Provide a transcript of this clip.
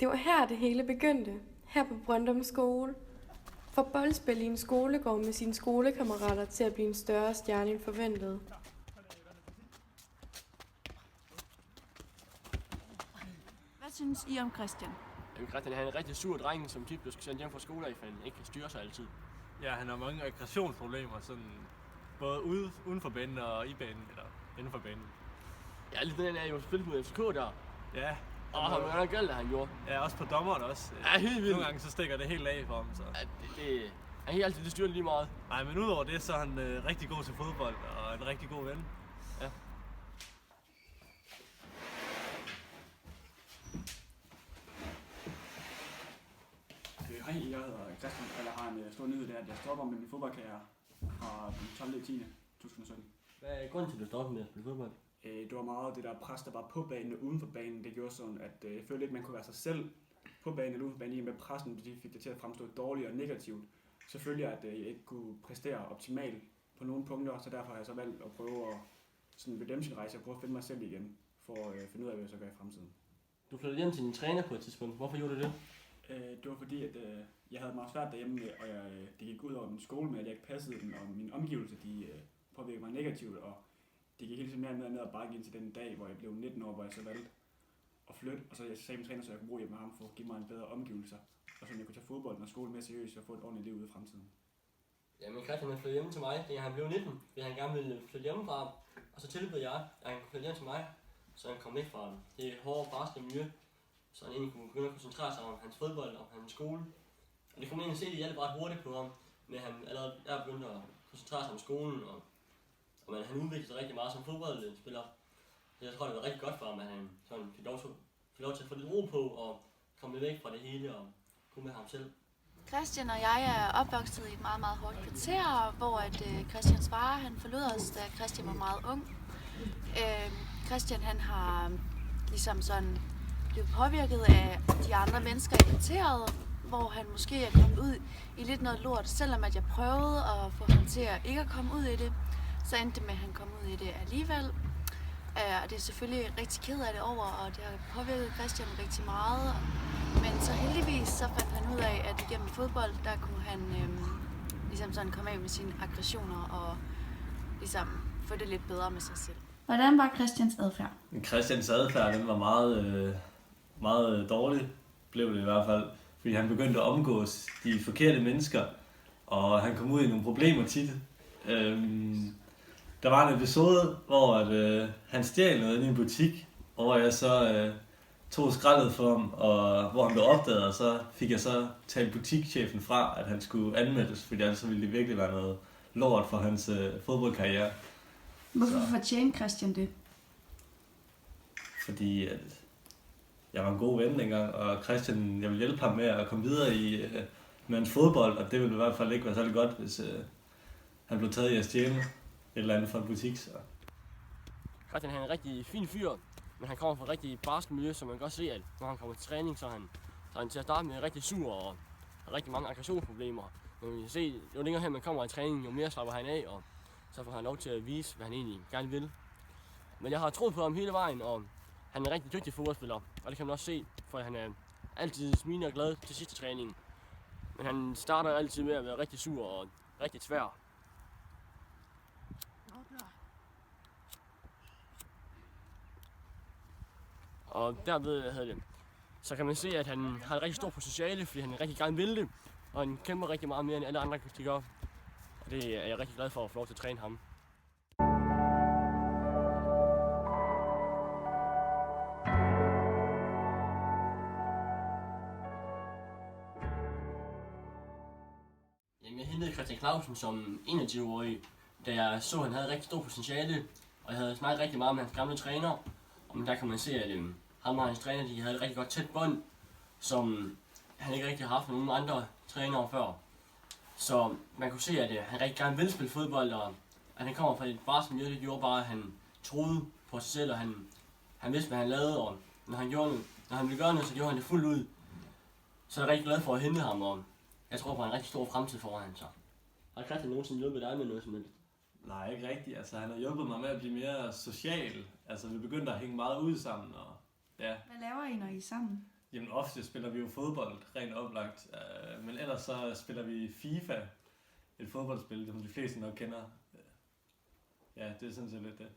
Det var her, det hele begyndte. Her på Brøndum Skole. For boldspil i en skolegård med sine skolekammerater til at blive en større stjerne end forventet. Hvad synes I om Christian? Jamen Christian er en rigtig sur dreng, som tit bliver sendt hjem fra skole, fordi han ikke kan styre sig altid. Ja, han har mange aggressionsproblemer, sådan både uden for banen og i banen, eller inden for banen. Ja, lidt den er jo spillet mod FCK der. Ja. Og han var galt, han gjorde. Ja, også på dommeren også. Ja, helt vildt. Nogle gange så stikker det helt af for ham, så. Ja, han kan altid styre lige meget. Nej, men udover det, så er han rigtig god til fodbold, og en rigtig god ven. Ja. Hej, jeg hedder Christian, eller har en stor nyhed der, at jeg stopper med min fodboldkarriere fra den 12. 10. 2017. Hvad er grunden til, at du stoppede med at spille fodbold? Det var meget det der pres, der var på banen og uden for banen. Det gjorde sådan, at jeg følte lidt, at man kunne være sig selv på banen eller uden for banen, med pressen, det fik det til at fremstå dårligt og negativt. Selvfølgelig at jeg ikke kunne præstere optimalt på nogle punkter, så derfor har jeg så valgt at prøve at sådan redemption-rejse og prøve at finde mig selv igen, for at finde ud af, hvad jeg så gør i fremtiden. Du flyttede hjem til din træner på et tidspunkt. Hvorfor gjorde du det? Det var fordi, at jeg havde meget svært derhjemme, og det gik ud over min skole med, at jeg ikke passede den, og mine omgivelser de påvirkede mig negativt, og det gik hele tiden mere og mere ned ad bakke ind til den dag, hvor jeg blev 19 år, hvor jeg så valgte at flytte, og så sagde min træner, så jeg kunne bruge hjemme med ham for at give mig en bedre omgivelser, og så jeg kunne tage fodbolden og skole mere seriøst og få et ordentligt liv ude i fremtiden. Jamen Christian han flyttede hjemme til mig, da han blev 19, fordi han gerne ville flytte hjemmefra, og så tilbød jeg, at han kunne flytte hjem til mig, så han kom væk fra det hårde, barske miljø, så han egentlig kunne begynde at koncentrere sig om hans fodbold og hans skole. Og det kunne man egentlig se, at det hjalp ret hurtigt på ham, men han allerede der begyndte at koncentrere sig om skolen, og han udviklede sig rigtig meget som fodboldspiller. Så jeg tror, det var rigtig godt for ham, at han sådan fik lov til at få lidt ro på og komme lidt væk fra det hele og kunne med ham selv. Christian og jeg er opvokset i et meget, meget hårdt kvarter, hvor Christians far han forlod os, da Christian var meget ung. Christian han har ligesom sådan blevet påvirket af de andre mennesker i kvarteret, hvor han måske er kommet ud i lidt noget lort. Selvom at jeg prøvede at få ham til at ikke at komme ud i det, så endte det med, at han kom ud i det alligevel. Og det er selvfølgelig rigtig ked af det over, og det har påvirket Christian rigtig meget. Men så heldigvis så fandt han ud af, at igennem fodbold, der kunne han ligesom sådan komme af med sine aggressioner og ligesom få det lidt bedre med sig selv. Hvordan var Christians adfærd? Christians adfærd, den var meget dårlig, blev det i hvert fald. Fordi han begyndte at omgås de forkerte mennesker, og han kom ud i nogle problemer tit. Der var en episode, hvor han stjal noget i en butik, og hvor jeg så tog skraldet for ham, og hvor han blev opdaget, og så fik jeg så talt butikschefen fra, at han skulle anmeldes, fordi ellers ville det virkelig være noget lort for hans fodboldkarriere. Hvorfor fortjente Christian det? Fordi at jeg var en god ven dengang, og Christian, jeg ville hjælpe ham med at komme videre med en fodbold, og det ville i hvert fald ikke være særlig godt, hvis han blev taget i at stjæle et eller andet fra en butik. Så. Christian han er en rigtig fin fyr, men han kommer fra et rigtig barsk miljø, så man kan godt se, at når han kommer til træning, så er han til at starte med rigtig sur og har rigtig mange aggressionsproblemer. Men man kan se, jo længere hen man kommer i træning, jo mere slapper han af, og så får han lov til at vise, hvad han egentlig gerne vil. Men jeg har troet på ham hele vejen, og han er en rigtig dygtig fodboldspiller, og det kan man også se, for han er altid smilende og glad til sidste træning. Men han starter altid med at være rigtig sur og rigtig tvær. Og derved så kan man se, at han har et rigtig stort potentiale, fordi han rigtig gerne vil det, og han kæmper rigtig meget mere end alle andre de gør. Og det er jeg rigtig glad for at få lov til at træne ham. Jamen, jeg hentede Christian Clausen som 21-årig, da jeg så, at han havde rigtig stort potentiale, og jeg havde snakket rigtig meget med hans gamle træner. Og der kan man se, at ham og hans træner de havde et rigtig godt tæt bånd, som han ikke rigtig har haft med nogen andre trænere før. Så man kunne se, at han rigtig gerne ville spille fodbold, og at han kommer fra et barsk miljø, det gjorde bare, at han troede på sig selv, og han vidste, hvad han lavede, og når han ville gøre noget, så gjorde han det fuldt ud. Så jeg er rigtig glad for at hente ham, og jeg tror på en rigtig stor fremtid foran sig. Har Christian nogensinde hjulpet dig med noget som helst? Nej, ikke rigtigt. Altså, han har hjulpet mig med at blive mere social. Altså, vi begyndte at hænge meget ud sammen, og ja. Hvad laver I, når I er sammen? Jamen ofte spiller vi jo fodbold, rent oplagt. Men ellers så spiller vi FIFA, et fodboldspil, som de fleste nok kender. Ja, det er sådan set lidt det.